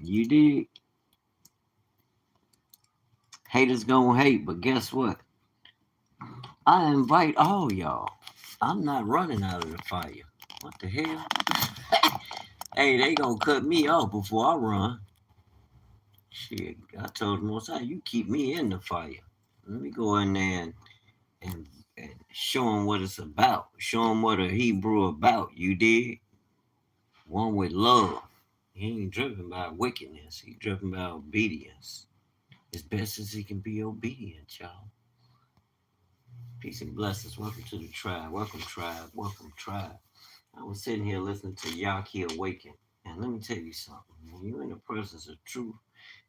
You did. Haters gonna hate, but guess what? I invite all y'all. I'm not running out of the fire. What the hell? Hey, they gonna cut me off before I run. Shit, I told them, Most High, you keep me in the fire. Let me go in there and show them what it's about. Show them what a Hebrew about. You did. One with love. He ain't driven by wickedness. He driven by obedience. As best as he can be obedient, y'all. Peace and blessings. Welcome to the tribe. Welcome, tribe. Welcome, tribe. I was sitting here listening to Yaki Awaken. And let me tell you something. When you're in the presence of truth,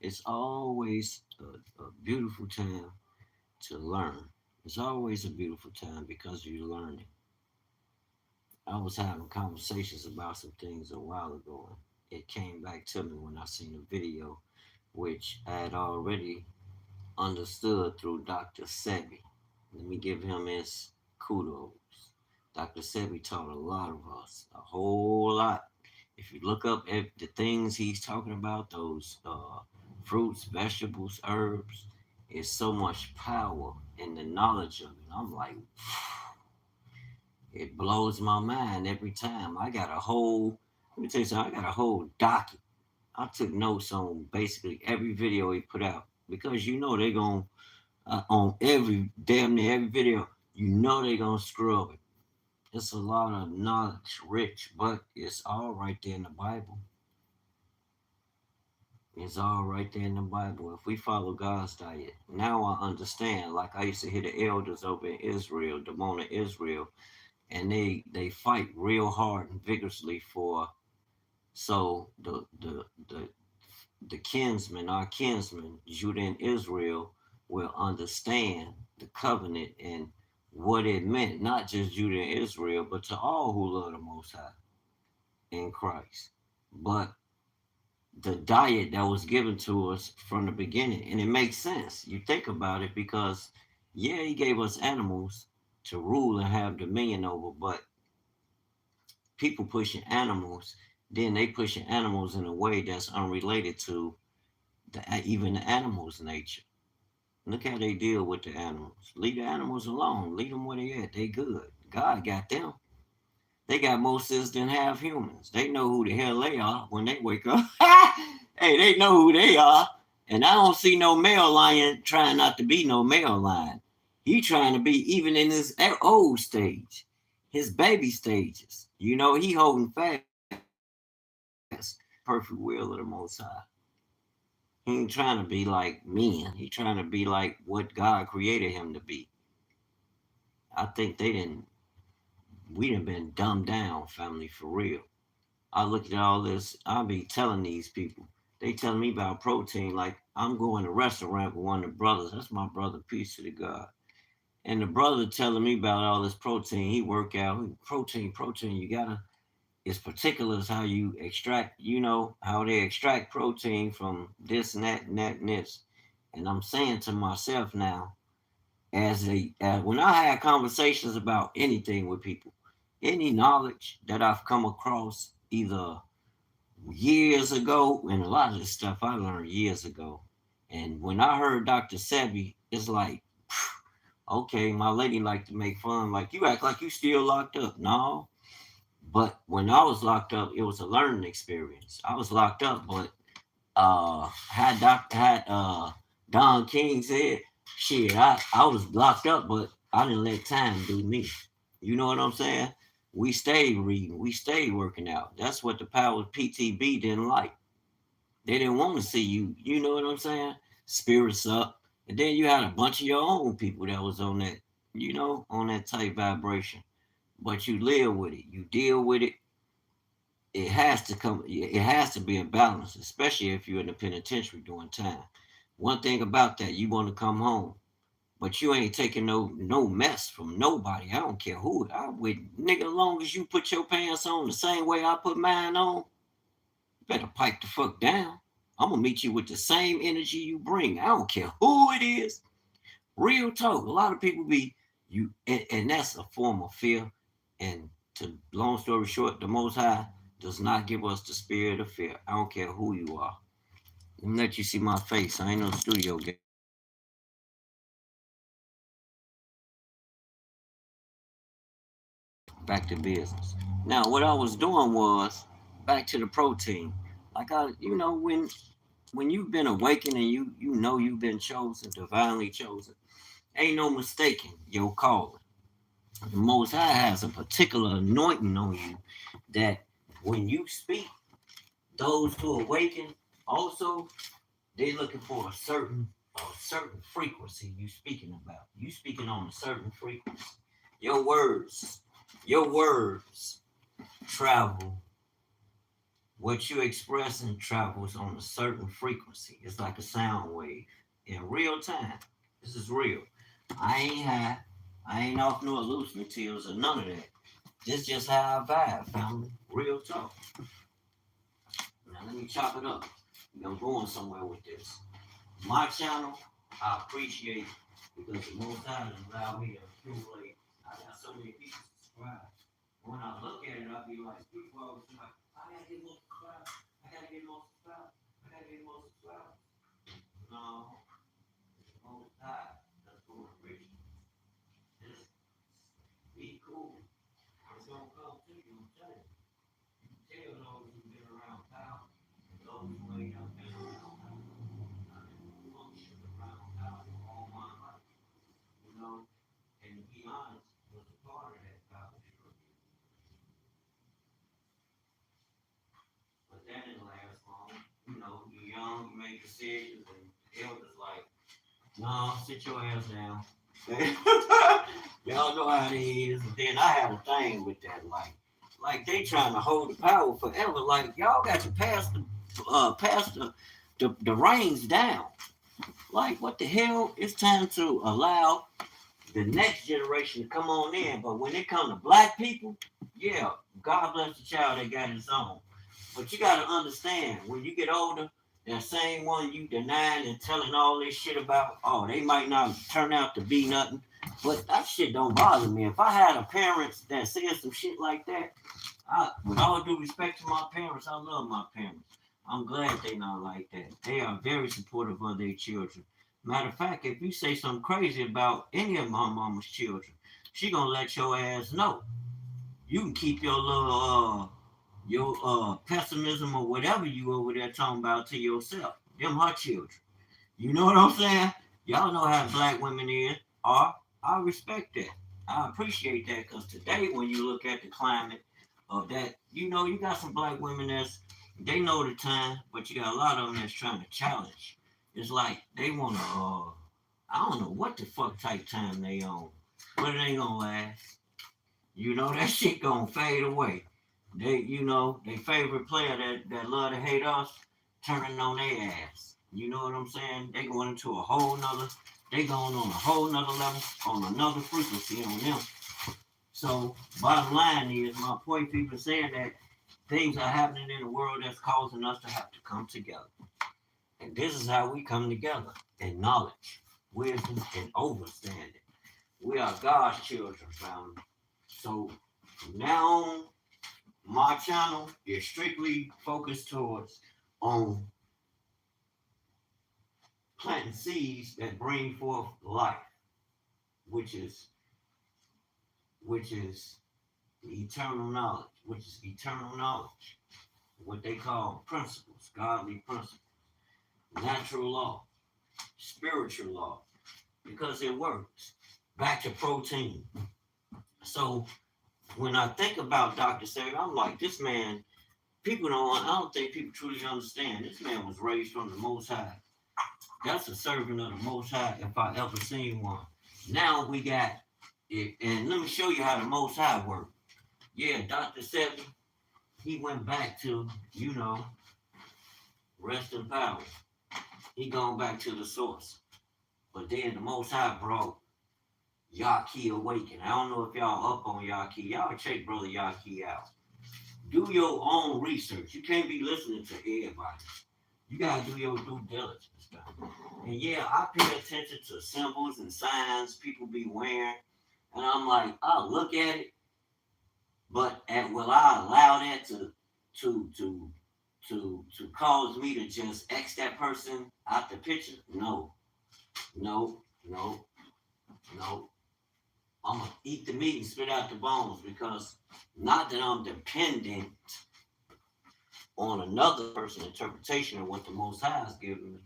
it's always a beautiful time to learn. It's always a beautiful time because you're learning. I was having conversations about some things a while ago. It came back to me when I seen a video, which I had already understood through Dr. Sebi. Let me give him his kudos. Dr. Sebi taught a lot of us, a whole lot. If you look up at the things he's talking about, those fruits, vegetables, herbs, is so much power in the knowledge of it. I'm like, it blows my mind every time. I got a whole, let me tell you something, I got a whole docket. I took notes on basically every video he put out because you know they're going to, on every, damn near every video, you know they're going to scrub it. It's a lot of knowledge rich, but it's all right there in the Bible. It's all right there in the Bible. If we follow God's diet, now I understand. Like I used to hear the elders over in Israel, the Mona Israel, and they fight real hard and vigorously for so the kinsmen, our kinsmen, Judah and Israel, will understand the covenant and what it meant, not just Judah and Israel, but to all who love the Most High in Christ. But the diet that was given to us from the beginning, and it makes sense. You think about it because, yeah, he gave us animals to rule and have dominion over, but people pushing animals, then they pushing animals in a way that's unrelated to even the animals' nature. Look how they deal with the animals. Leave the animals alone. Leave them where they at. They good. God got them. They got more sense than half humans. They know who the hell they are when they wake up. Hey, they know who they are. And I don't see no male lion trying not to be no male lion. He trying to be even in his old stage, his baby stages. You know, he holding fast. Perfect will of the Most High. He ain't trying to be like men. He trying to be like what God created him to be. I think we done been dumbed down, family, for real. I look at all this, I be telling these people, they telling me about protein, like I'm going to a restaurant with one of the brothers. That's my brother, peace to the God. And the brother telling me about all this protein. He work out, protein, you gotta, it's particulars how you extract, you know, how they extract protein from this and that and that and this. And I'm saying to myself now, as when I had conversations about anything with people, any knowledge that I've come across either years ago, and a lot of this stuff I learned years ago. And when I heard Dr. Sebi, it's like, okay, my lady like to make fun, like you act like you still locked up. No. But when I was locked up, it was a learning experience. I was locked up, but had Don King said, shit, I was locked up, but I didn't let time do me. You know what I'm saying? We stayed reading, we stayed working out. That's what the power of PTB didn't like. They didn't want to see you. You know what I'm saying? Spirits up. And then you had a bunch of your own people that was on that, you know, on that type vibration. But you live with it. You deal with it. It has to come. It has to be a balance, especially if you're in the penitentiary doing time. One thing about that, you want to come home, but you ain't taking no mess from nobody. I don't care who. I would nigga, as long as you put your pants on the same way I put mine on, you better pipe the fuck down. I'm gonna meet you with the same energy you bring. I don't care who it is. Real talk. A lot of people be you, and that's a form of fear. And to long story short, the Most High does not give us the spirit of fear. I don't care who you are. Let me let you see my face. I ain't no studio guy. Back to business. Now, what I was doing was back to the protein. Like when you've been awakened and you know you've been chosen, divinely chosen, ain't no mistaking your calling. The Most High has a particular anointing on you that when you speak, those who awaken also they looking for a certain frequency you speaking about. You speaking on a certain frequency. Your words, your words travel. What you expressing travels on a certain frequency. It's like a sound wave in real time. This is real. I ain't high. I ain't off no hallucinatives or none of that. This just how I vibe, family. Real talk. Now let me chop it up. I'm going somewhere with this. My channel, I appreciate because the most time has allowed me to accumulate. I got so many people subscribed. When I look at it, I'll be like, people always be like, I gotta get more subscribers. I gotta get more subscribers. I gotta get more subscribers. No, it's the most high. That's going to reach. Just be cool. It's gonna come to you, I'm telling you. You tell those who've been around power, those who ain't been around power. I've been functioning around power all my life, you know. And to be honest, was a part of that power trip. But that didn't last long. You know, you're young, you make decisions, and the elders like, no, sit your ass down. Y'all know how it is. And then I had a thing with that, like they trying to hold the power forever. Like y'all got to pass the reins down. Like what the hell? It's time to allow the next generation to come on in. But when it comes to black people, yeah, God bless the child that got his own. But you gotta understand, when you get older, that same one you denying and telling all this shit about, oh, they might not turn out to be nothing. But that shit don't bother me. If I had a parents that said some shit like that, with all due respect to my parents, I love my parents. I'm glad they not like that. They are very supportive of their children. Matter of fact, if you say something crazy about any of my mama's children, she gonna let your ass know. You can keep your pessimism or whatever you over there talking about to yourself. Them her children. You know what I'm saying? Y'all know how black women is are. I respect that. I appreciate that because today when you look at the climate of that, you got some black women they know the time, but you got a lot of them that's trying to challenge. It's like they want to, I don't know what the fuck type time they on, but it ain't gonna last. That shit gonna fade away. Their favorite player that love to hate us, turning on their ass. You know what I'm saying? They going into a whole nother, they going on a whole nother level, on another frequency on them. So bottom line is my point people saying that things are happening in the world that's causing us to have to come together. And this is how we come together in knowledge, wisdom, and understanding. We are God's children, family. So from now on, my channel is strictly focused towards on planting seeds that bring forth life, which is which is eternal knowledge, what they call principles, godly principles, natural law, spiritual law, because it works. Back to protein. So when I think about Dr. Sager, I'm like, this man, I don't think people truly understand. This man was raised from the Most High. That's a servant of the Most High if I ever seen one. Now we got it, and let me show you how the Most High worked. Yeah, Dr. Sebi, he went back to, rest in power. He gone back to the source. But then the Most High brought Yaki Awaken. I don't know if y'all up on Yaki. Y'all check Brother Yaki out. Do your own research. You can't be listening to everybody. You gotta do your due diligence. And yeah, I pay attention to symbols and signs people be wearing. And I'm like, I'll look at it, but will I allow that to to cause me to just X that person out the picture. No, no, no, no. I'm gonna eat the meat and spit out the bones, because not that I'm dependent on another person's interpretation of what the Most High has given me.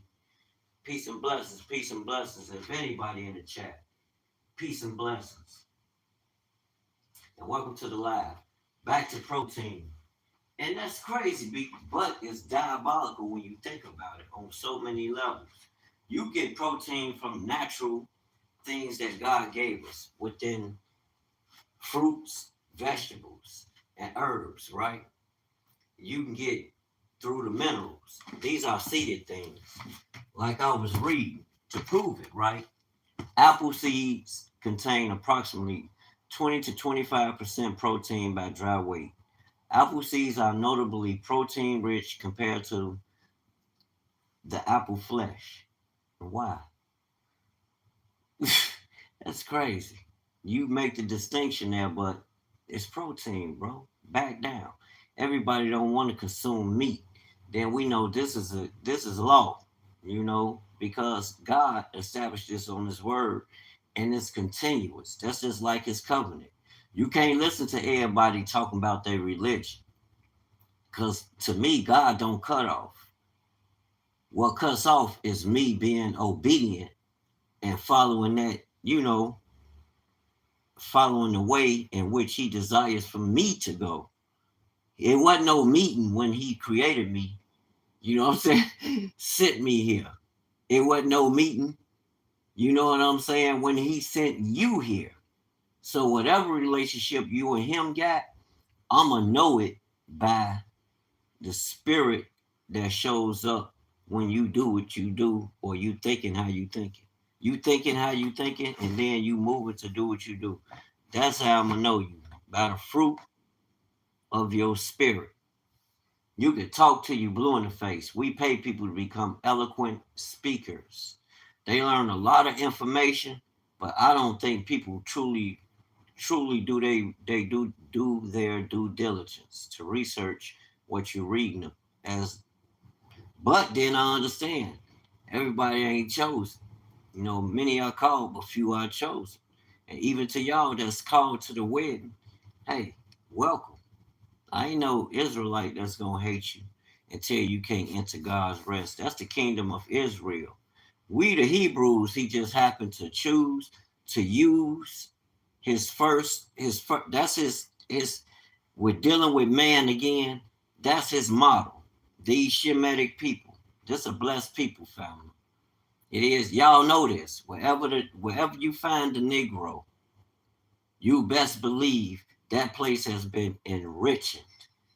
Peace and blessings, peace and blessings. If anybody in the chat, peace and blessings. And welcome to the live. Back to protein. And that's crazy, but it's diabolical when you think about it on so many levels. You get protein from natural things that God gave us within fruits, vegetables, and herbs, right? You can get through the minerals. These are seeded things. Like I was reading to prove it, right? Apple seeds contain approximately 20 to 25% protein by dry weight. Apple seeds are notably protein rich compared to the apple flesh. Why? That's crazy. You make the distinction there, but it's protein, bro. Back down. Everybody don't want to consume meat. Then we know this is law, because God established this on His word, and it's continuous. That's just like His covenant. You can't listen to everybody talking about their religion, because to me, God don't cut off. What cuts off is me being obedient and following that, following the way in which He desires for me to go. It wasn't no meeting when He created me, you know what I'm saying? Sent me here. It wasn't no meeting, you know what I'm saying, when He sent you here. So whatever relationship you and Him got, I'ma know it by the spirit that shows up when you do what you do, or you thinking how you thinking. You thinking how you thinking, and then you moving to do what you do. That's how I'ma know you, by the fruit of your spirit. You can talk till you blue in the face. We pay people to become eloquent speakers. They learn a lot of information, but I don't think people truly do they do their due diligence to research what you're reading as. But then I understand everybody ain't chosen. Many are called, but few are chosen. And even to y'all that's called to the wedding, hey, welcome. I ain't no Israelite that's gonna hate you and tell you can't enter God's rest. That's the kingdom of Israel. We the Hebrews, He just happened to choose to use that's his we're dealing with man again. That's His model. These Shemitic people. This a blessed people, family. It is. Y'all know this. Wherever you find the Negro, you best believe that place has been enriching.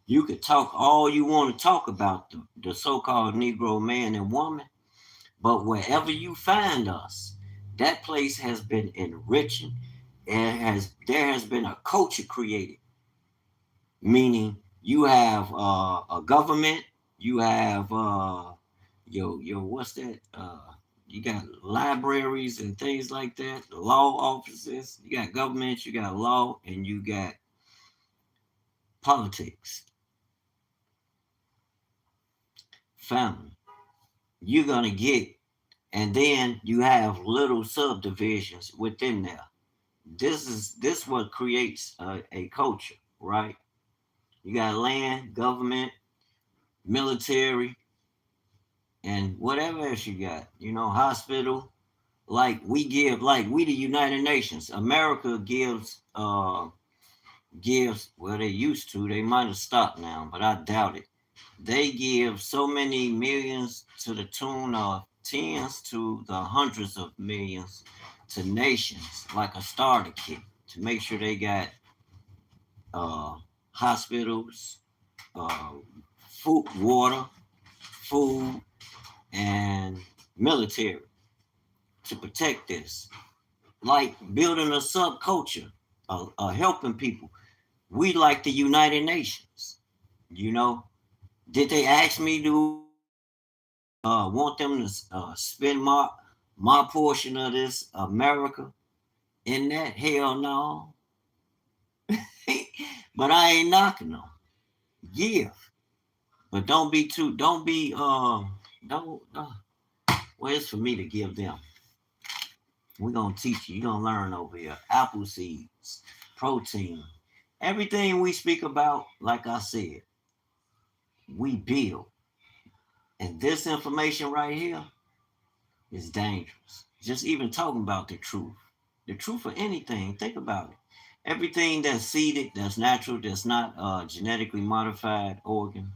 You could talk all you want to talk about the so-called Negro man and woman, but wherever you find us, that place has been enriching. There has been a culture created, meaning you have a government, you have your what's that? You got libraries and things like that, law offices. You got government, you got law, and you got politics. Family. You're gonna get, and then you have little subdivisions within there. This what creates a culture, right? You got land, government, military, and whatever else you got. Hospital. Like we the United Nations. America gives, well, they used to. They might have stopped now, but I doubt it. They give so many millions to the tune of tens to the hundreds of millions to nations, like a starter kit, to make sure they got hospitals, uh, water, food, and military to protect this. Like building a subculture, helping people. We like the United Nations. Did they ask me to want them to spend my portion of this America in that? Hell no. But I ain't knocking them. Give. But don't, well, it's for me to give them. We're going to teach you. You're going to learn over here. Apple seeds, protein, everything we speak about, like I said, we build. And this information right here is dangerous. Just even talking about the truth of anything, think about it. Everything that's seeded, that's natural, that's not genetically modified organ,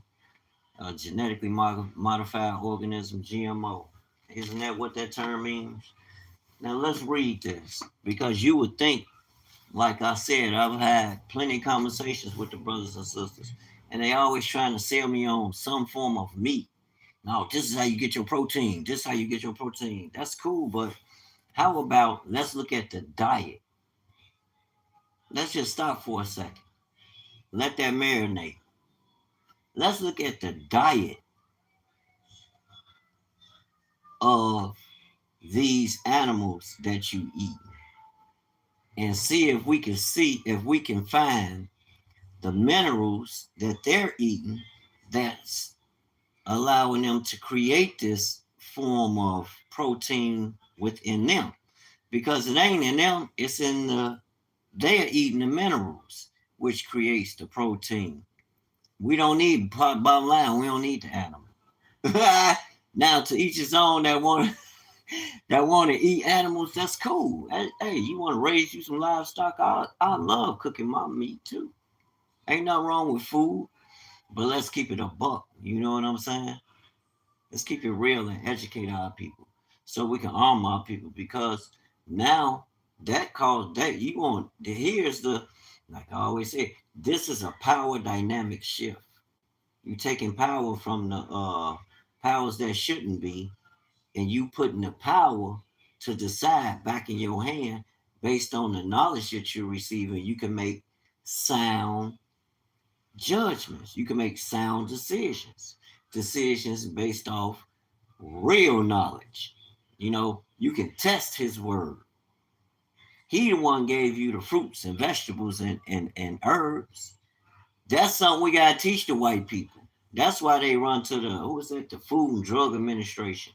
genetically modified organism, GMO. Isn't that what that term means? Now let's read this because you would think, like I said, I've had plenty of conversations with the brothers and sisters, and they always trying to sell me on some form of meat. No, this is how you get your protein. This is how you get your protein. That's cool, but how about let's look at the diet? Let's just stop for a second. Let that marinate. Let's look at the diet of these animals that you eat and see if we can find the minerals that they're eating that's allowing them to create this form of protein within them. Because it ain't in them, it's in they're eating the minerals, which creates the protein. We don't need, bottom line, we don't need the animal. Now, to each his own that want to eat animals, that's cool. Hey, you want to raise you some livestock? I love cooking my meat too. Ain't nothing wrong with food, but let's keep it a buck. You know what I'm saying? Let's keep it real and educate our people so we can arm our people because now that cause that you want here's the like I always say, this is a power dynamic shift. You taking power from the powers that shouldn't be, and you putting the power to decide back in your hand based on the knowledge that you're receiving. You can make sound judgments. You can make sound decisions. Decisions based off real knowledge. You know, you can test his word. He the one gave you the fruits and vegetables and herbs. That's something we gotta teach the white people. That's why they run to the who is it? The Food and Drug Administration.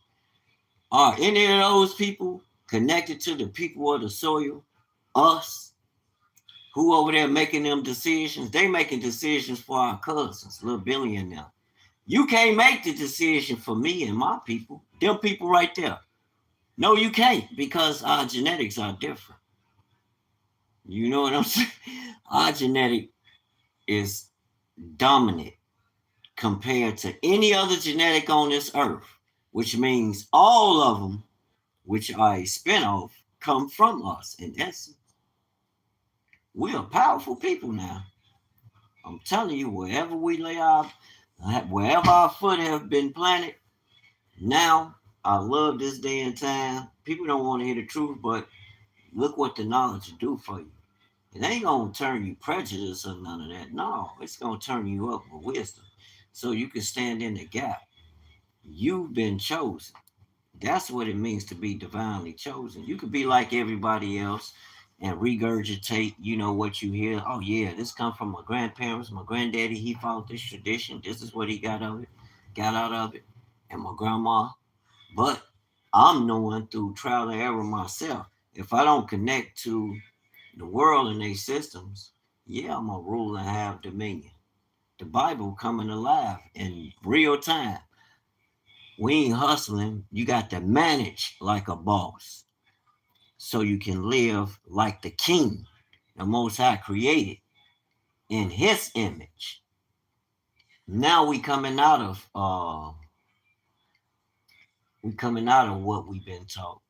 Are any of those people connected to the people of the soil? Us? Who over there making them decisions? They making decisions for our cousins, little Billy and them. You can't make the decision for me and my people. Them people right there. No, you can't because our genetics are different. You know what I'm saying? Our genetic is dominant compared to any other genetic on this earth, which means all of them, which are a spinoff, come from us. In essence, we're powerful people now. I'm telling you, wherever our foot have been planted, now I love this day and time. People don't want to hear the truth, but look what the knowledge will do for you. It ain't gonna turn you prejudice or none of that. No, it's gonna turn you up with wisdom, so you can stand in the gap. You've been chosen. That's what it means to be divinely chosen. You could be like everybody else and regurgitate, what you hear. Oh yeah, this come from my grandparents, my granddaddy, he followed this tradition. This is what he got out of it. And my grandma. But I'm knowing through trial and error myself. If I don't connect to the world and their systems, yeah, I'm gonna rule and have dominion. The Bible coming alive in real time. We ain't hustling. You got to manage like a boss so you can live like the king the Most High created in his image. Now we coming out of what we've been taught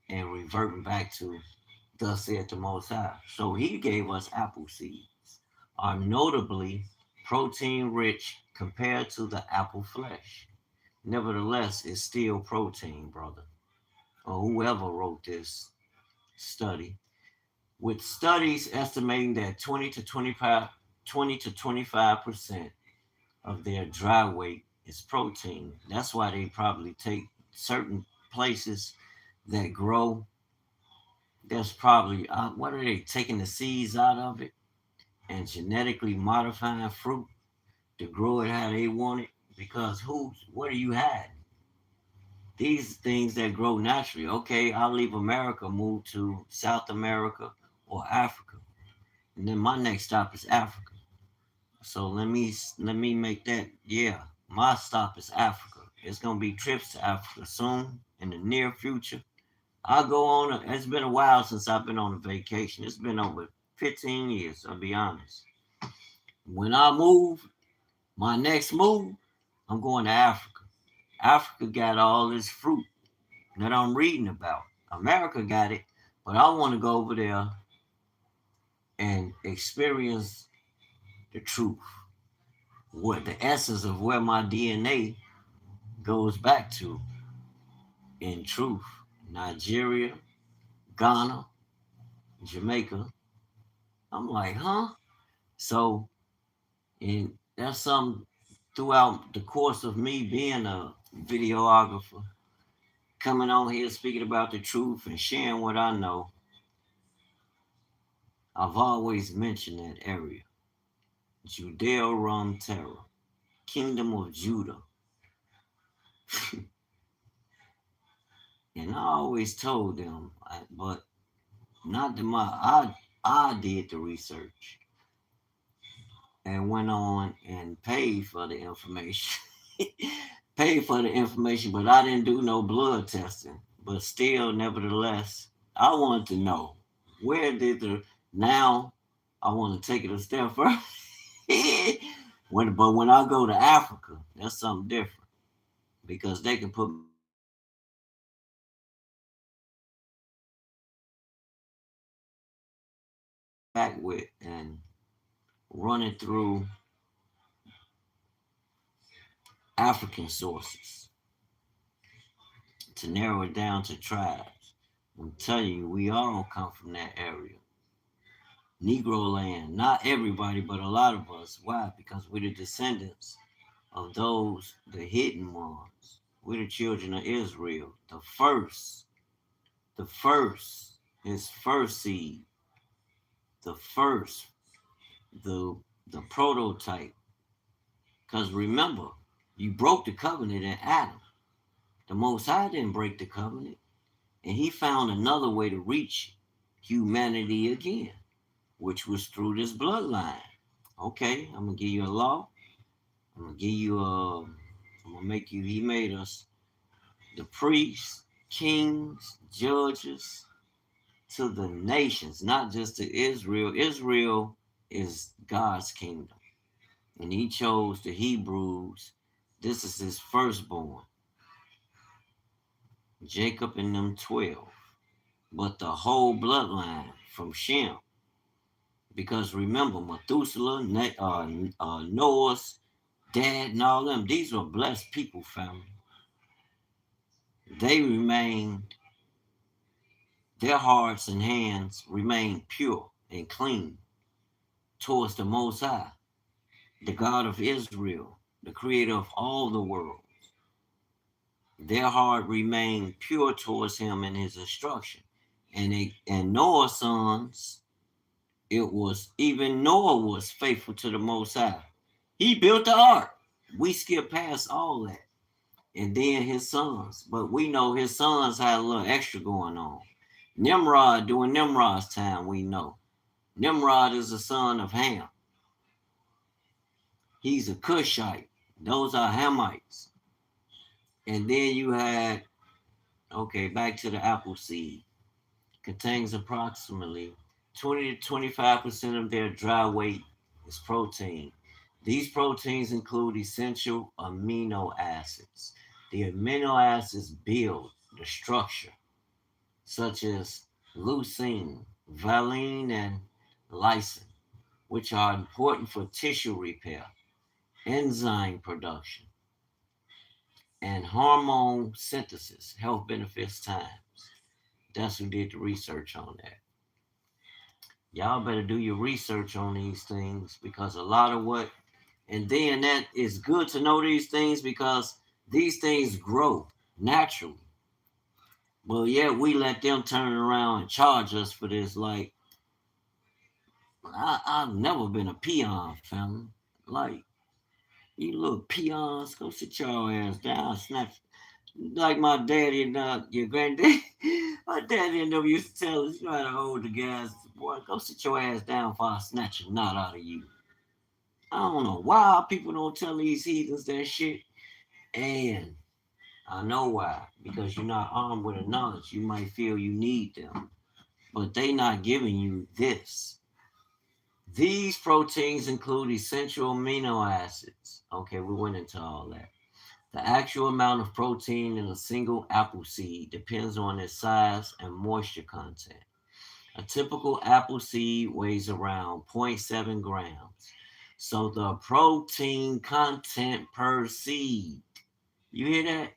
and reverting back to thus said the Most High. So he gave us apple seeds, are notably protein rich compared to the apple flesh. Nevertheless, it's still protein, brother, or whoever wrote this study. With studies estimating that 20 to 25% of their dry weight is protein. That's why they probably take certain places that grow. There's probably what are they taking the seeds out of it and genetically modifying fruit? to grow it how they want it. Because what are you hiding? These things that grow naturally. Okay, I'll leave America, move to South America or Africa, and then my next stop is Africa. So let me make that. Yeah, my stop is Africa. It's gonna be trips to Africa soon in the near future. I'll go on. It's been a while since I've been on a vacation. It's been over 15 years. I'll be honest. When I move, my next move, I'm going to Africa. Africa got all this fruit that I'm reading about. America got it, but I want to go over there and experience the truth, what the essence of where my DNA goes back to in truth. Nigeria, Ghana, Jamaica. I'm like, huh? So, and that's something throughout the course of me being a videographer, coming on here speaking about the truth and sharing what I know. I've always mentioned that area. Judeo Rum Terra, Kingdom of Judah. And I always told them, but not the my I did the research and went on and paid for the information. Paid for the information, but I didn't do no blood testing. But still, nevertheless, I wanted to know where did the now I want to take it a step further. But when I go to Africa, that's something different because they can put me back with and run it through African sources to narrow it down to tribes. I'm telling you, we all come from that area. Negro land. Not everybody, but a lot of us. Why? Because we're the descendants of those, the hidden ones. We're the children of Israel. The first is first seed. The first, the prototype. Because remember, you broke the covenant in Adam. The Most High didn't break the covenant, and he found another way to reach humanity again, which was through this bloodline. Okay, I'm gonna give you a law. I'm gonna give you a. I'm gonna make you. He made us the priests, kings, judges to the nations, not just to Israel. Israel is God's kingdom, and he chose the Hebrews. This is his firstborn, Jacob and them 12. But the whole bloodline from Shem, because remember Methuselah, Noah's dad, and all them. These were blessed people, family. They remained, their hearts and hands remained pure and clean towards the Most High, the God of Israel, the creator of all the world. Their heart remained pure towards him and his instruction. And Noah's sons, it was even Noah was faithful to the Most High. He built the ark. We skip past all that. And then his sons. But we know his sons had a little extra going on. Nimrod, during Nimrod's time, we know. Nimrod is the son of Ham. He's a Cushite. Those are Hamites. And then you had, okay, back to the apple seed. Contains approximately 20 to 25% of their dry weight is protein. These proteins include essential amino acids. The amino acids build the structure, such as leucine, valine, and lysine, which are important for tissue repair, enzyme production, and hormone synthesis, health benefits times. That's who did the research on that. Y'all better do your research on these things because a lot of what, and then that is good to know these things because these things grow naturally. Well, yeah, we let them turn around and charge us for this. Like, I've never been a peon, family. Like, You little peons, go sit your ass down, snatch. Like my daddy and your granddaddy. My daddy and them used to tell us, you know how to hold the guys. Boy, go sit your ass down before I snatch a knot out of you. I don't know why people don't tell these heathens that shit. And I know why. Because you're not armed with the knowledge. You might feel you need them. But they not giving you this. These proteins include essential amino acids. Okay, we went into all that. The actual amount of protein in a single apple seed depends on its size and moisture content. A typical apple seed weighs around zero point 0.7 grams. So the protein content per seed, you hear that?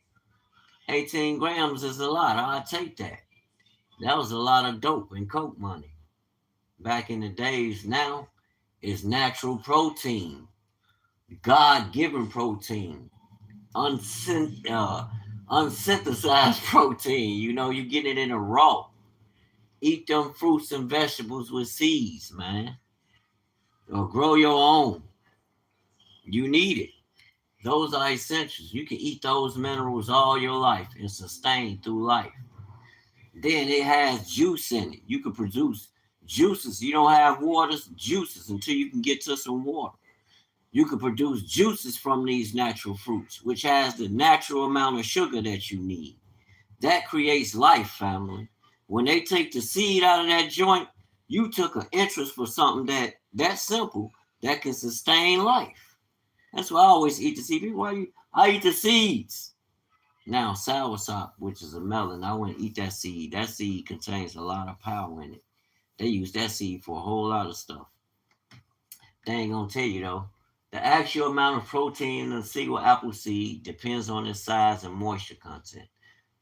18 grams is a lot. I'll take that. That was a lot of dope and coke money. Back in the days, now it's natural protein, God given protein, unsynthesized protein. You know, you get it in a raw. Eat them fruits and vegetables with seeds, man. Or grow your own. You need it. Those are essentials. You can eat those minerals all your life and sustain through life. Then it has juice in it. You can produce juices. You don't have waters, juices until you can get to some water. You can produce juices from these natural fruits, which has the natural amount of sugar that you need. That creates life, family. When they take the seed out of that joint, you took an interest for something that's simple that can sustain life. That's why I always eat the seed. People, why you? I eat the seeds. Now soursop, which is a melon, I wouldn't eat that seed. That seed contains a lot of power in it. They use that seed for a whole lot of stuff. They ain't gonna tell you though. The actual amount of protein in a single apple seed depends on its size and moisture content.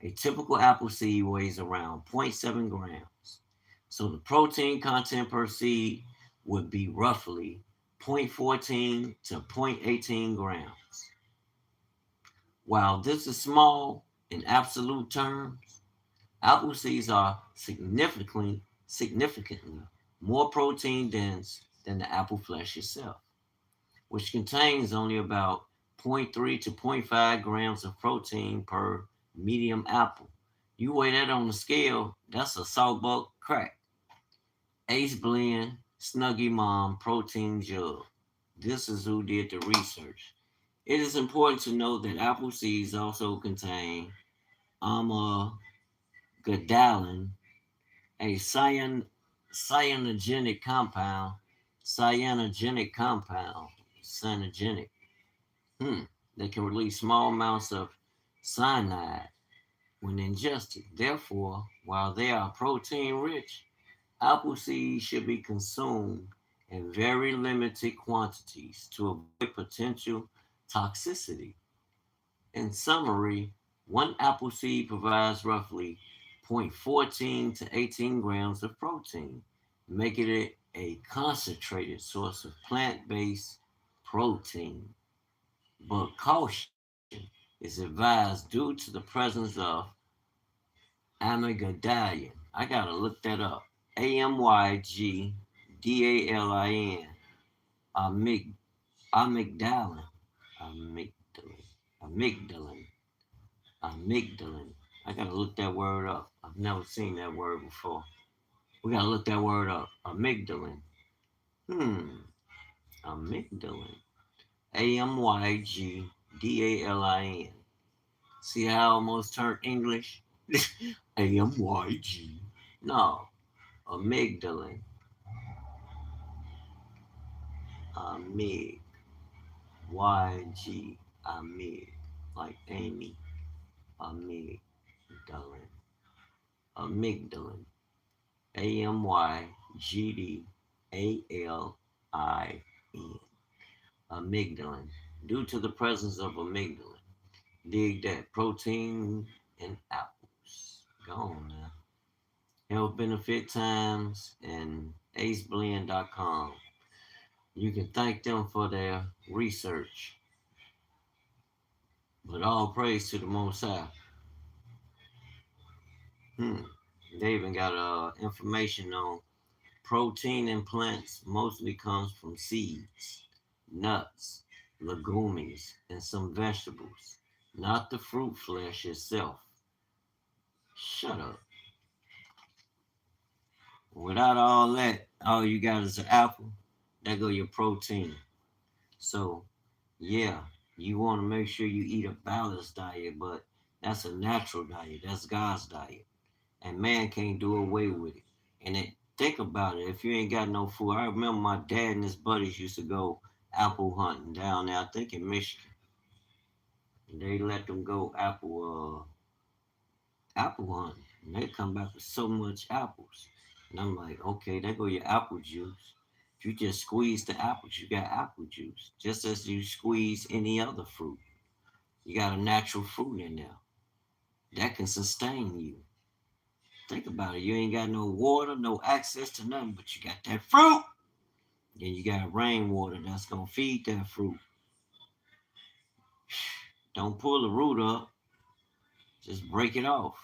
A typical apple seed weighs around zero point 0.7 grams. So the protein content per seed would be roughly 0.14 to 0.18 grams. While this is small in absolute terms, apple seeds are significantly more protein dense than the apple flesh itself, which contains only about zero point 0.3 to zero point 0.5 grams of protein per medium apple. You weigh that on the scale, that's a salt bulk crack. Ace Blend, Snuggy Mom, Protein Jug. This is who did the research. It is important to note that apple seeds also contain amygadalin, a cyanogenic compound, cyanogenic compound, cyanogenic, that can release small amounts of cyanide when ingested. Therefore, while they are protein rich, apple seeds should be consumed in very limited quantities to avoid potential toxicity. In summary, one apple seed provides roughly 0.14 to 18 grams of protein, making it a concentrated source of plant based protein. But caution is advised due to the presence of amygdalin. I gotta look that up. Amygdalin. Amygdalin. Amygdalin. Amygdalin. Amygdalin. Amygdalin. I gotta look that word up. I've never seen that word before. We gotta look that word up. Amygdalin. Hmm. Amygdalin. Amygdalin. See how I almost turned English? Amyg. No. Amygdalin. Amyg. YG. Amyg. Like Amy. Amygdalin. Amygdalin. Amygdalin. Amygdalin. Due to the presence of amygdalin. Dig that protein in apples. Go on now. Health Benefit Times and aceblend.com. You can thank them for their research. But all praise to the Most High. Hmm. They even got information on protein in plants mostly comes from seeds, nuts, legumes, and some vegetables, not the fruit flesh itself. Shut up. Without all that, all you got is an apple. There go your protein. So, yeah, you want to make sure you eat a balanced diet, but that's a natural diet. That's God's diet. And man can't do away with it. And think about it. If you ain't got no food, I remember my dad and his buddies used to go apple hunting down there, I think in Michigan. And they let them go apple hunting. And they come back with so much apples. And I'm like, okay, there go your apple juice. If you just squeeze the apples, you got apple juice. Just as you squeeze any other fruit. You got a natural fruit in there that can sustain you. Think about it. You ain't got no water, no access to nothing, but you got that fruit. Then you got rainwater that's gonna feed that fruit. Don't pull the root up, just break it off.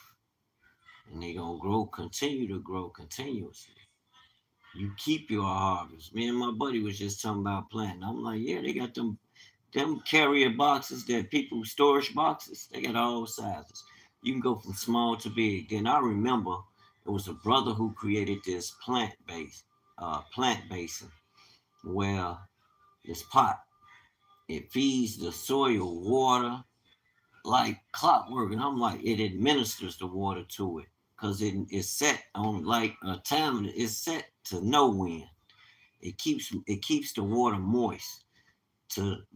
And they gonna grow, continue to grow continuously. You keep your harvest. Me and my buddy was just talking about planting. I'm like, yeah, they got them carrier boxes that people storage boxes. They got all sizes. You can go from small to big. Then I remember it was a brother who created this plant basin where this pot it feeds the soil water like clockwork, and I'm like it administers the water to it because it is set on like a timer. It's set to no wind. It keeps the water moist.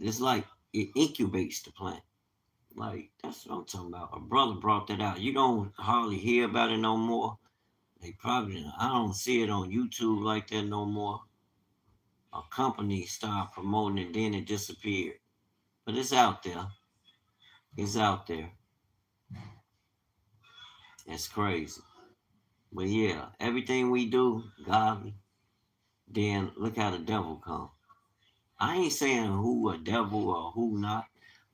It's like it incubates the plant. Like that's what I'm talking about. A brother brought that out. You don't hardly hear about it no more. They probably I don't see it on YouTube like that no more. A company started promoting it, then it disappeared. But it's out there. It's out there. It's crazy. But yeah, everything we do, godly, then look how the devil come. I ain't saying who a devil or who not.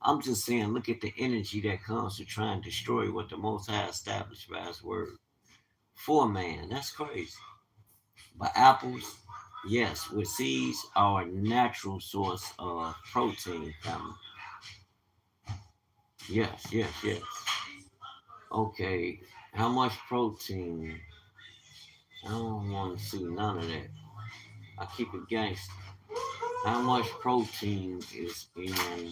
I'm just saying look at the energy that comes to try and destroy what the Most High established by His word. For man, that's crazy. But apples, yes, with seeds are a natural source of protein, family. Yes, yes, yes. Okay, how much protein? I don't want to see none of that. I keep it gangster. How much protein is in?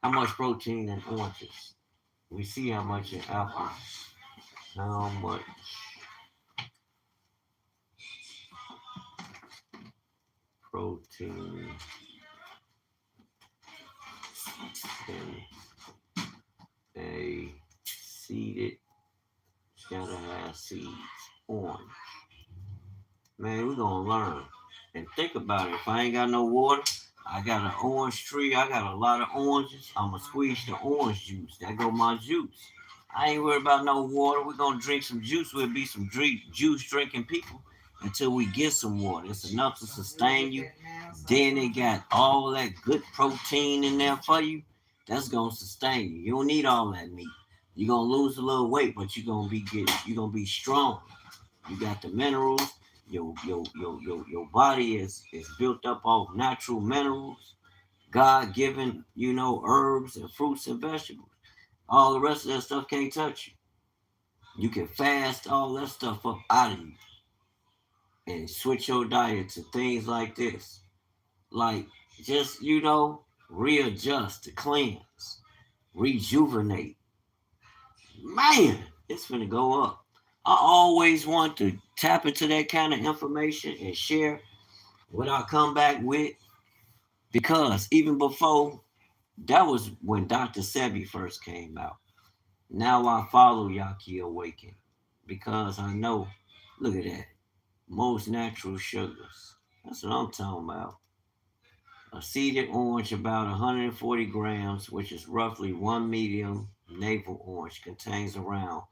How much protein in oranges? We see how much in apples. How much protein in a seeded? It's gotta have seeds. Orange. Man, we're gonna learn. And think about it. If I ain't got no water, I got an orange tree. I got a lot of oranges. I'ma squeeze the orange juice. That go my juice. I ain't worried about no water. We're gonna drink some juice. We'll be some juice drinking people until we get some water. It's enough to sustain you. Then they got all that good protein in there for you. That's gonna sustain you. You don't need all that meat. You're gonna lose a little weight, but you're gonna be strong. You got the minerals. Your body is built up off natural minerals, God given, herbs and fruits and vegetables. All the rest of that stuff can't touch you. You can fast all that stuff up out of you and switch your diet to things like this. Like just, readjust to cleanse, rejuvenate. Man, it's gonna go up. I always want to tap into that kind of information and share what I come back with because even before that was when Dr. Sebi first came out. Now I follow Yaki Awaken because I know, look at that, most natural sugars. That's what I'm talking about. A seeded orange about 140 grams, which is roughly one medium navel orange, contains around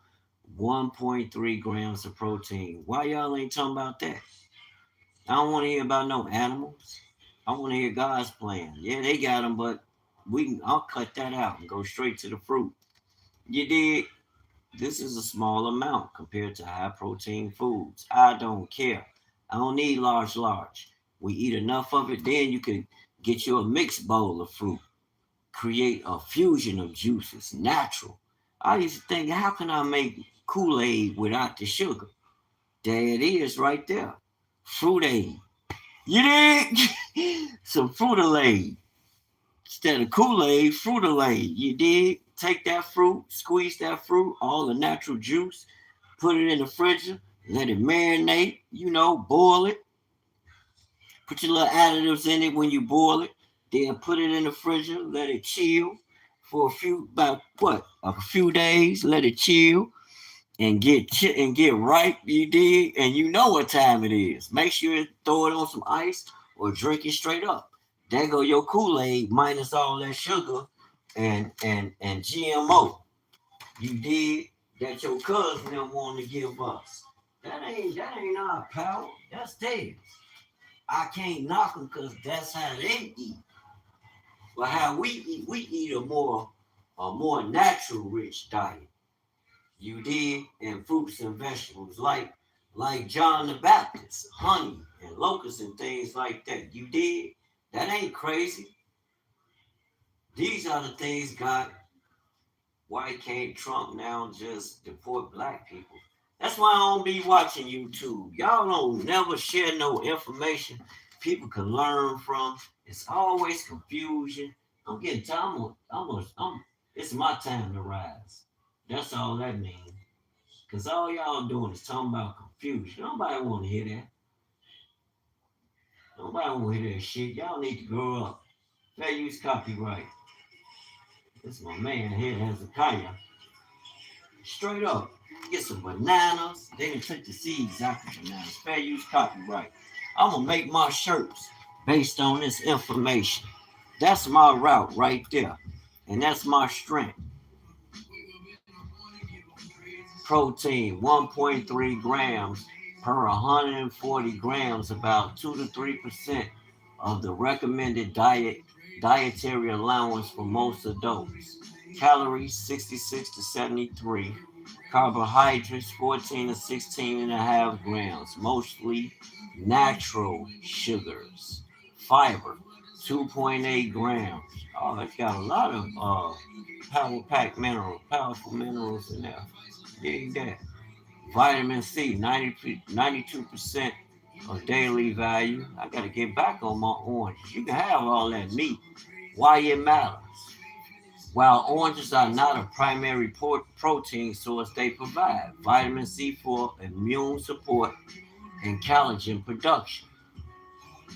1.3 grams of protein. Why y'all ain't talking about that? I don't want to hear about no animals. I want to hear God's plan. Yeah, they got them, but I'll cut that out and go straight to the fruit. You did. This is a small amount compared to high protein foods. I don't care. I don't need large. We eat enough of it. Then you can Get you a mixed bowl of fruit. Create a fusion of juices, natural. I used to think, how can I make Kool-Aid without the sugar? There it is right there. Fruit aid. You dig? Some fruit-aid. Instead of Kool-Aid, fruit-aid. You dig? Take that fruit, squeeze that fruit, all the natural juice, put it in the fridge, let it marinate, boil it. Put your little additives in it when you boil it. Then put it in the fridge, let it chill for a few days. Let it chill and get ripe. You dig, and you know what time it is. Make sure you throw it on some ice or drink it straight up. There go your Kool-Aid minus all that sugar and GMO. You dig that your cousin didn't want to give us. That ain't our power. That's theirs. I can't knock them because that's how they eat. But how we eat a more natural rich diet. You did, and fruits and vegetables like John the Baptist, honey and locusts and things like that. You did. That ain't crazy. These are the things God. Why can't Trump now just deport black people? That's why I don't be watching YouTube. Y'all don't never share no information people can learn from. It's always confusion. I'm getting tired. It's my time to rise. That's all that means. Because all y'all doing is talking about confusion. Nobody want to hear that. Nobody want to hear that shit. Y'all need to grow up. Fair use copyright. This is my man here, Hezekiah. Straight up. Get some bananas. They didn't take the seeds out of bananas. Fair use copyright. I'm going to make my shirts based on this information. That's my route right there. And that's my strength. Protein, 1.3 grams per 140 grams, about 2 to 3% of the recommended dietary allowance for most adults. Calories, 66 to 73. Carbohydrates, 14 to 16 and a half grams, mostly natural sugars. Fiber, 2.8 grams. Oh, it's got a lot of powerful minerals in there. Dig that. Vitamin C, 92% of daily value. I got to get back on my oranges. You can have all that meat. Why it matters. While oranges are not a primary protein source, they provide vitamin C for immune support and collagen production.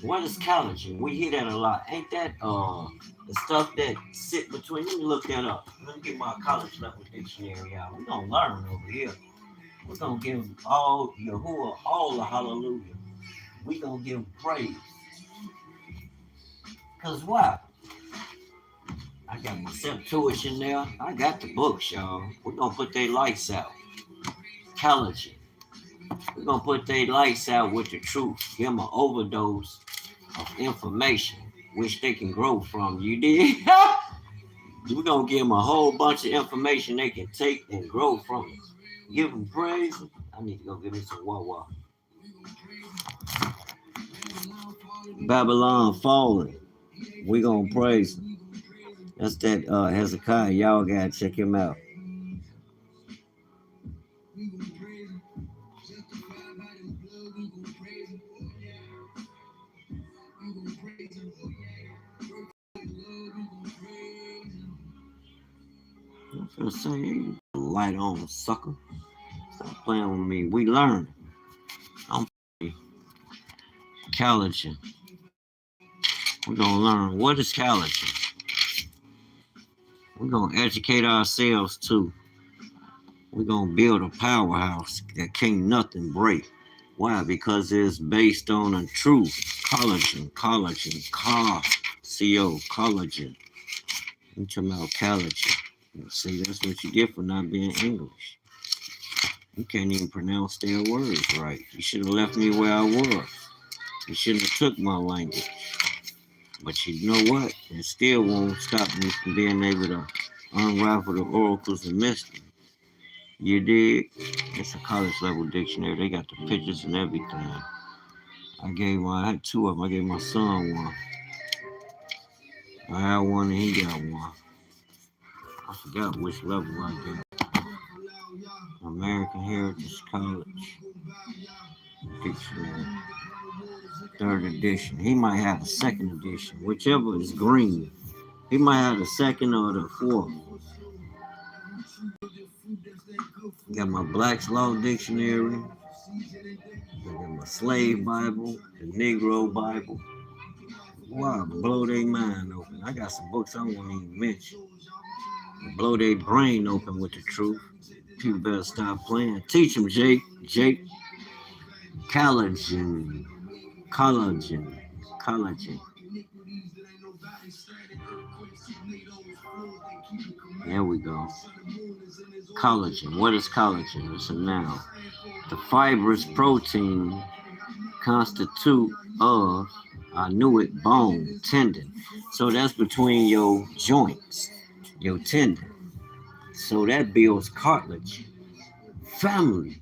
What is collagen? We hear that a lot. Ain't that the stuff that sit between? Let me look that up. Let me get my college level dictionary out. We're gonna learn over here. We're gonna give all Yahuwah all the hallelujah. We're gonna give praise. Cause why? I got my Septuagint in there. I got the books, y'all. We're gonna put their lights out. Collagen. We're gonna put their lights out with the truth. Give them an overdose of information, which they can grow from. You did? We're gonna give them a whole bunch of information they can take and grow from it. Give them praise. I need to go get me some Wawa. Babylon falling. We're gonna praise him. That's that Hezekiah. Y'all gotta check him out. I'm finna say, light on, sucker. Stop playing with me. We learn. I'm collagen. We're gonna learn what is collagen. We're gonna educate ourselves too. We're gonna build a powerhouse that can't nothing break. Why? Because it's based on a truth. Collagen, collagen. I'm talking about collagen. See, that's what you get for not being English. You can't even pronounce their words right. You should have left me where I was. You shouldn't have took my language. But you know what? It still won't stop me from being able to unravel the oracles and mystery. You dig? It's a college level dictionary. They got the pictures and everything. I had two of them. I gave my son one. I had one and he got one. I forgot which level I got. American Heritage College Dictionary. Third edition. He might have a second edition. Whichever is green. He might have the second or the fourth. Got my Black's Law Dictionary. I got my Slave Bible, the Negro Bible. Wow, blow their mind open. I got some books I won't even mention. Blow their brain open with the truth. People better stop playing. Teach them, Jake. Jake. Collagen. Collagen. Collagen. There we go. Collagen. What is collagen? It's a noun. The fibrous protein constitute of, I knew it, bone, tendon. So that's between your joints, your tendon. So that builds cartilage. Family.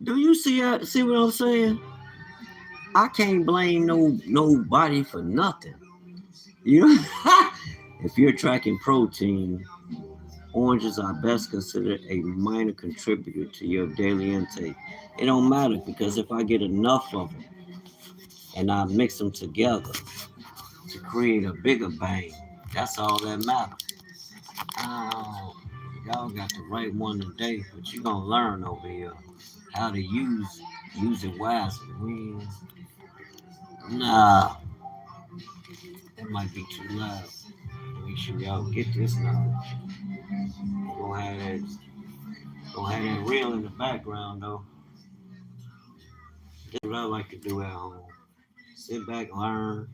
Do you see what I'm saying? I can't blame nobody for nothing. You know, if you're tracking protein, oranges are best considered a minor contributor to your daily intake. It don't matter because if I get enough of them and I mix them together to create a bigger bang, that's all that matters. Oh, y'all got the right one today, but you're gonna learn over here how to use it wisely. Nah, that might be too loud. Make sure y'all get this knowledge. Gonna have that reel in the background though. That's what I like to do at home. Sit back, learn,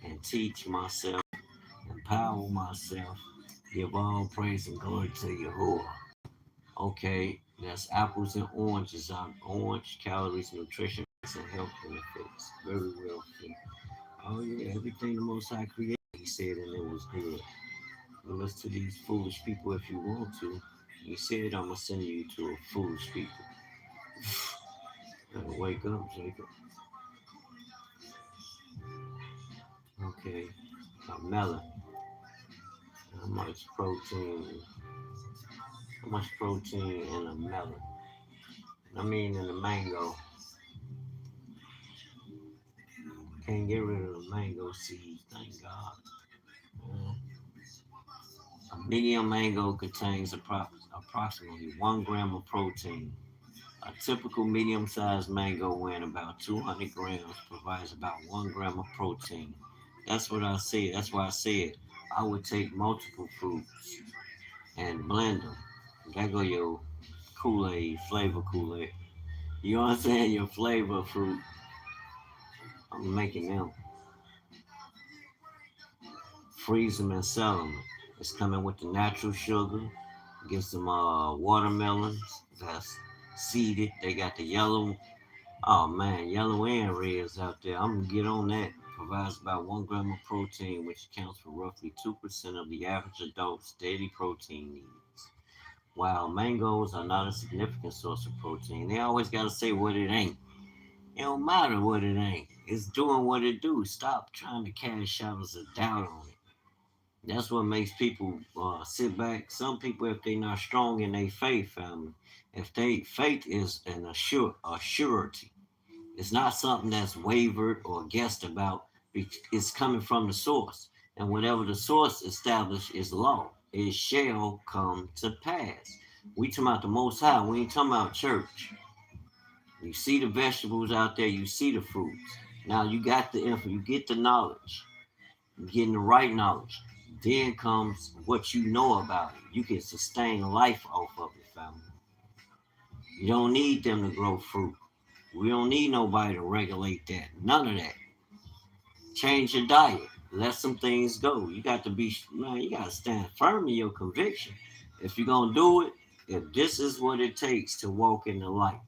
and teach myself, empower myself. Give all praise and glory to Yahuwah. Okay, that's apples and oranges. Orange calories, nutrition, and health benefits. Very well. Oh yeah, everything the Most High created, He said, and it was good. You listen to these foolish people if you want to. He said, I'm gonna send you to a foolish people. Gotta wake up, Jacob. Okay, a melon. How much protein? How much protein in a melon? I mean, in a mango. Can't get rid of the mango seeds, thank God. A medium mango contains approximately 1 gram of protein. A typical medium-sized mango weighing about 200 grams provides about 1 gram of protein. That's what I said. That's why I said I would take multiple fruits and blend them. That go your Kool-Aid, flavor Kool-Aid. You know what I'm saying? Your flavor fruit. I'm making them. Freeze them and sell them. It's coming with the natural sugar. Get some watermelons that's seeded. They got the yellow. Oh man, yellow and reds out there. I'm gonna get on that. Provides about 1 gram of protein, which accounts for roughly 2% of the average adult's daily protein needs. While mangoes are not a significant source of protein, they always gotta say what it ain't. It don't matter what it ain't. It's doing what it do. Stop trying to cast shadows of doubt on it. That's what makes people sit back. Some people, if they not strong in their faith, family, if they faith is an a surety, it's not something that's wavered or guessed about. It's coming from the source, and whatever the source established is law. It shall come to pass. We talking about the Most High. We ain't talking about church. You see the vegetables out there. You see the fruits. Now you got the info. You get the knowledge. Getting the right knowledge. Then comes what you know about it. You can sustain life off of it, family. You don't need them to grow fruit. We don't need nobody to regulate that. None of that. Change your diet. Let some things go. You got to be, man, you got to stand firm in your conviction. If you're going to do it, if this is what it takes to walk in the light,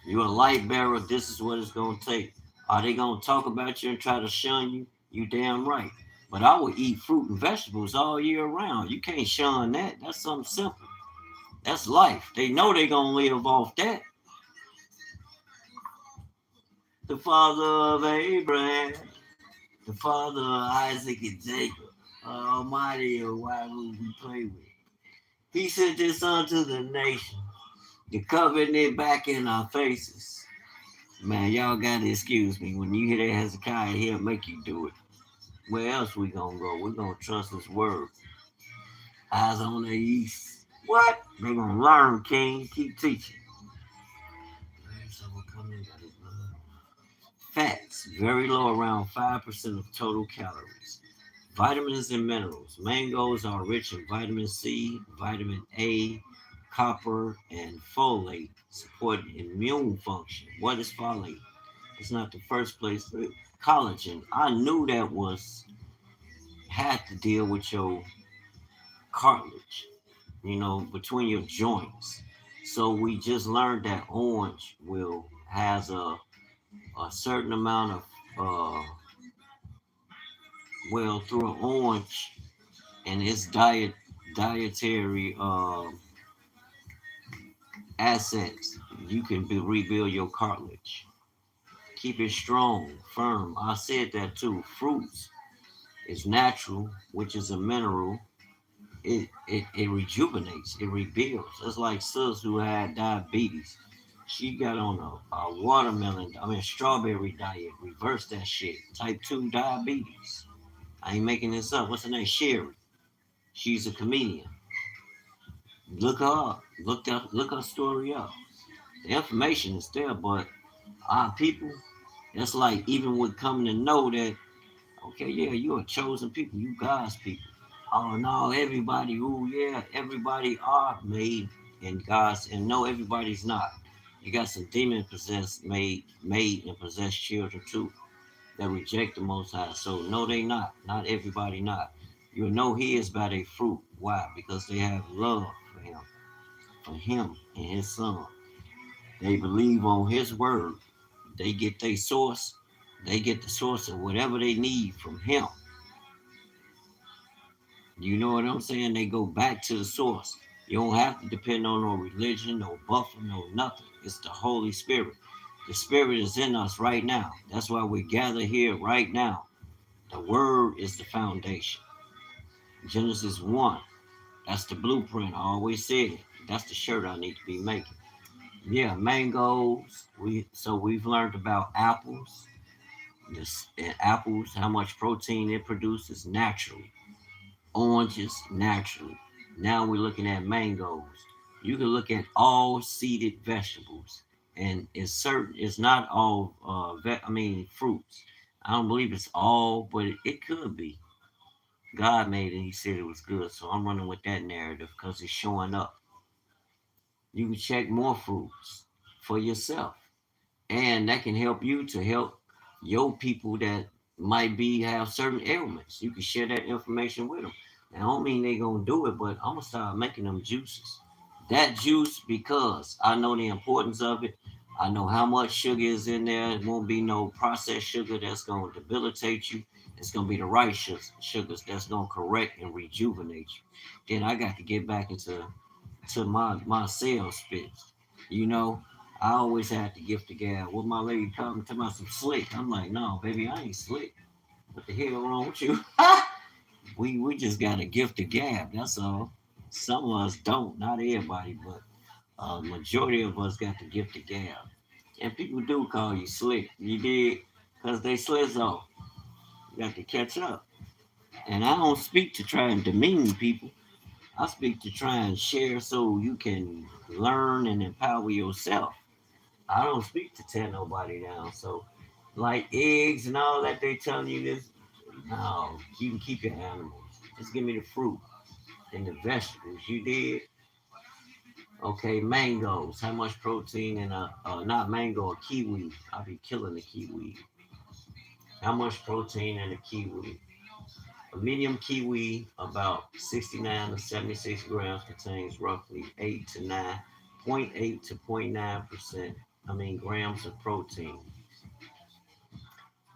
you're a light bearer, this is what it's going to take. Are they going to talk about you and try to shun you? You damn right. But I would eat fruit and vegetables all year round. You can't shun that. That's something simple. That's life. They know they're going to live off that. The father of Abraham, the father of Isaac and Jacob. Almighty, or why would we play with? He sent his son to the nation to cover it back in our faces. Man, y'all gotta excuse me. When you hear that Hezekiah, he'll make you do it. Where else we gonna go? We're gonna trust his word. Eyes on the east. What? They gonna learn, King. Keep teaching. Fats, very low, around 5% of total calories. Vitamins and minerals. Mangoes are rich in vitamin C, vitamin A, copper, and folate, support immune function. What is folate? It's not the first place. Collagen. I knew that was had to deal with your cartilage, between your joints. So we just learned that orange will has a certain amount of through an orange and its dietary assets, you can rebuild your cartilage. Keep it strong, firm. I said that too. Fruits is natural, which is a mineral. It rejuvenates, it rebuilds. It's like sis who had diabetes. She got on a watermelon, strawberry diet. Reverse that shit. Type 2 diabetes. I ain't making this up. What's her name? Sherry. She's a comedian. Look her up. Look her story up. The information is there, but our people, that's like even with coming to know that, okay, yeah, you're a chosen people, you God's people. Oh no, everybody, oh yeah, everybody are made in God's, and no, everybody's not. You got some demon possessed, made and possessed children too that reject the Most High. So no, they not. Not everybody not. You'll know He is by their fruit. Why? Because they have love for Him and His Son. They believe on His word. They get their source. They get the source of whatever they need from Him. You know what I'm saying? They go back to the source. You don't have to depend on no religion, no buffer, no nothing. It's the Holy Spirit. The Spirit is in us right now. That's why we gather here right now. The Word is the foundation. Genesis 1. That's the blueprint. I always said it. That's the shirt I need to be making. Yeah, mangoes. We've learned about apples. Apples, how much protein it produces naturally. Oranges naturally. Now we're looking at mangoes. You can look at all seeded vegetables, and it's not all fruits. I don't believe it's all, but it could be. God made it. He said it was good, so I'm running with that narrative because it's showing up. You can check more fruits for yourself, and that can help you to help your people that might be have certain ailments. You can share that information with them. Now, I don't mean they gonna do it, but I'm gonna start making them juices. That juice, because I know the importance of it. I know how much sugar is in there. It won't be no processed sugar that's gonna debilitate you. It's gonna be the right sugars that's gonna correct and rejuvenate you. Then I got to get back into my sales pitch. You know, I always had to gift the gab. What my lady come to me some slick. I'm like, no, baby, I ain't slick. What the hell wrong with you? we just got to gift the gab. That's all. Some of us don't, not everybody, but majority of us got to gift the gab. And people do call you slick. You did, because they slizzo. You got to catch up. And I don't speak to try and demean people. I speak to try and share so you can learn and empower yourself. I don't speak to tear nobody down. So, like eggs and all that, they telling you this. No, you can keep your animals. Just give me the fruit and the vegetables. You did. Okay, mangoes. How much protein in a not mango, a kiwi? I'll be killing the kiwi. How much protein in a kiwi? A medium kiwi, about 69 to 76 grams, contains roughly 8 to 9.8 to 0.9%. Grams of protein.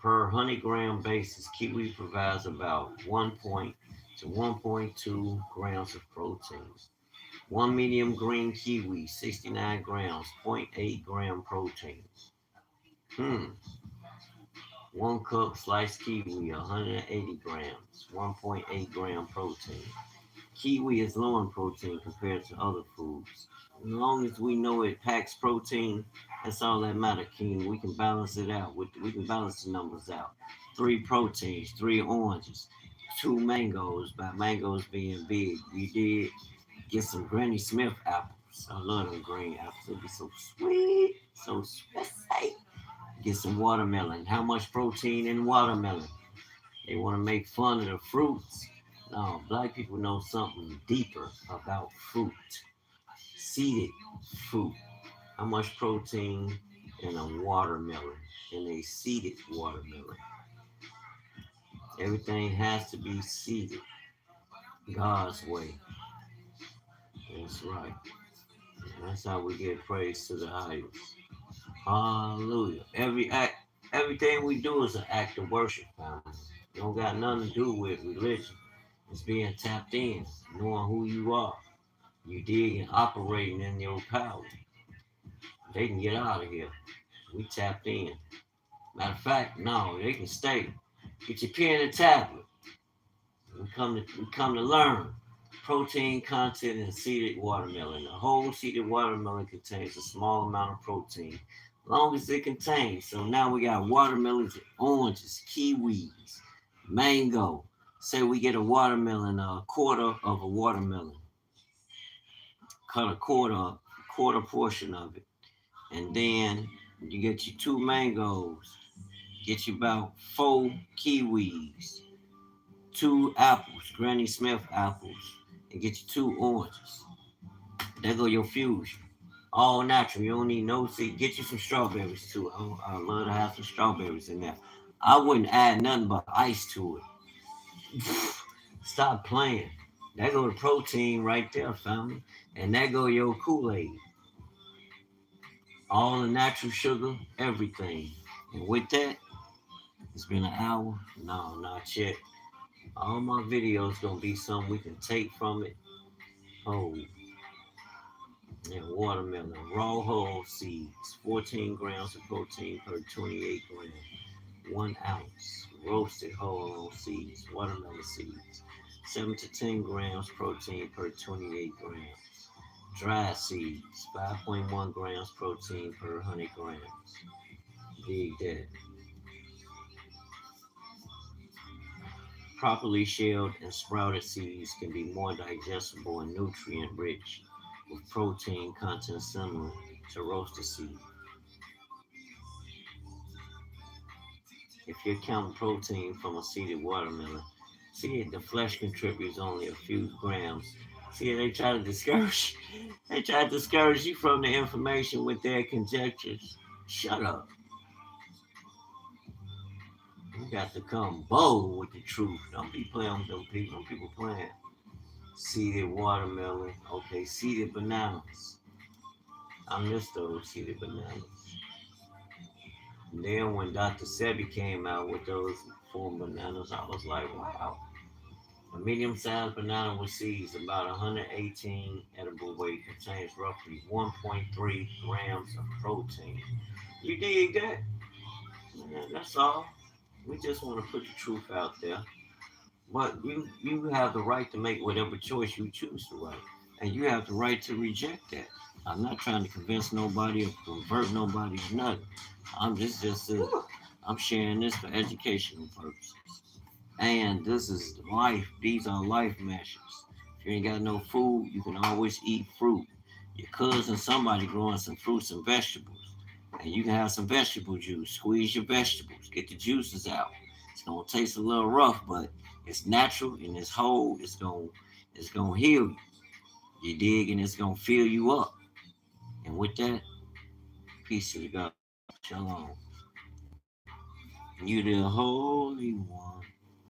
Per 100 gram basis, kiwi provides about 1 to 1.2 grams of protein. One medium green kiwi, 69 grams, zero point 0.8 gram protein. Hmm. 1 cup sliced kiwi, 180 grams, 1.8 gram protein. Kiwi is low in protein compared to other foods. As long as we know it packs protein, that's all that matters, King. We can balance it out. We can balance the numbers out. 3 proteins, 3 oranges, 2 mangoes, by mangoes being big. You did get some Granny Smith apples. I love them green apples. They be so sweet, so sweet. Get some watermelon. How much protein in watermelon? They want to make fun of the fruits. No, black people know something deeper about fruit. Seeded fruit. How much protein in a watermelon? In a seeded watermelon. Everything has to be seeded God's way. That's right. That's how we get praise to the highest. Hallelujah. Everything we do is an act of worship, family. It don't got nothing to do with religion. It's being tapped in, knowing who you are. You dig and operating in your power. They can get out of here. We tapped in. Matter of fact, no, they can stay. Get your pen and tablet. We come to learn. Protein content in seeded watermelon. A whole seeded watermelon contains a small amount of protein, as long as it contains. So now we got watermelons, oranges, kiwis, mango. Say we get a watermelon, a quarter of a watermelon. Cut a quarter portion of it, and then you get your 2 mangoes. Get you about 4 kiwis, 2 apples, Granny Smith apples, and get you 2 oranges. There go your fusion. All natural. You don't need no seed. Get you some strawberries too. I love to have some strawberries in there. I wouldn't add nothing but ice to it. Stop playing. There go the protein right there, family. And there go your Kool-Aid. All the natural sugar, everything. And with that, it's been an hour. No, not yet. All my videos gonna be something we can take from it. Oh, and watermelon, raw whole seeds, 14 grams of protein per 28 grams, 1 ounce. Roasted whole seeds, watermelon seeds, 7 to 10 grams protein per 28 grams. Dry seeds, 5.1 grams protein per 100 grams. Dig that. Properly shelled and sprouted seeds can be more digestible and nutrient rich, with protein content similar to roasted seed. If you're counting protein from a seeded watermelon, see the flesh contributes only a few grams. See, they try to discourage they try to discourage you from the information with their conjectures. Shut up. You got to come bold with the truth. Don't be playing with them people. Them people playing. Seeded watermelon. Okay, seeded bananas. I miss those seeded bananas. And then when Dr. Sebi came out with those 4 bananas, I was like, wow. A medium-sized banana with seeds, about 118 edible weight, contains roughly 1.3 grams of protein. You dig that? Yeah, that's all. We just want to put the truth out there. But you have the right to make whatever choice you choose to make. And you have the right to reject that. I'm not trying to convince nobody or convert nobody or nothing. I'm sharing this for educational purposes. And this is life. These are life measures. If you ain't got no food, you can always eat fruit. Your cousin, somebody growing some fruits and vegetables. And you can have some vegetable juice. Squeeze your vegetables. Get the juices out. It's gonna taste a little rough, but it's natural and it's whole. It's gonna heal you. You dig, and it's gonna fill you up. And with that, peace to God. Shalom. You the Holy One.